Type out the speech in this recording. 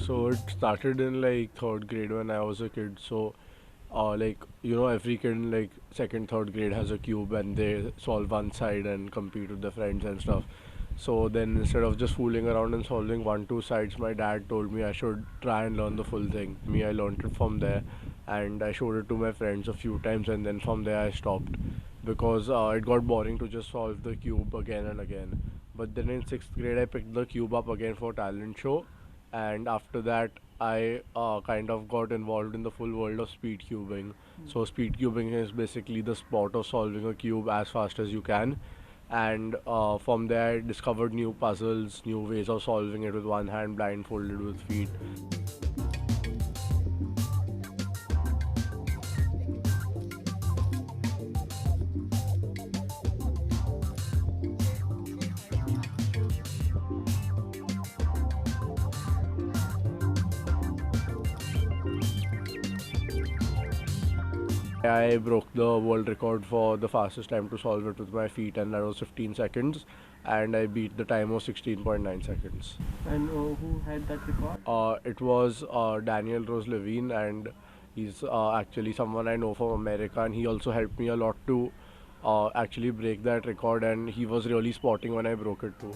So it started in like third grade when I was a kid. So like every kid in like second third grade has a cube and they solve one side and compete with their friends and stuff. So then instead of just fooling around and solving one two sides, my dad told me I should try and learn the full thing. I learned it from there, and I showed it to my friends a few times, and then from there I stopped because it got boring to just solve the cube again and again. But then in sixth grade I picked the cube up again for talent show, and after that I kind of got involved in the full world of speed cubing. So speed cubing is basically the sport of solving a cube as fast as you can, and from there I discovered new puzzles, new ways of solving it with one hand blindfolded with feet. I broke the world record for the fastest time to solve it with my feet, and that was 15 seconds. And I beat the time of 16.9 seconds. And who had that record? It was Daniel Rose Levine, and he's actually someone I know from America, and he also helped me a lot to actually break that record. And he was really spotting when I broke it too.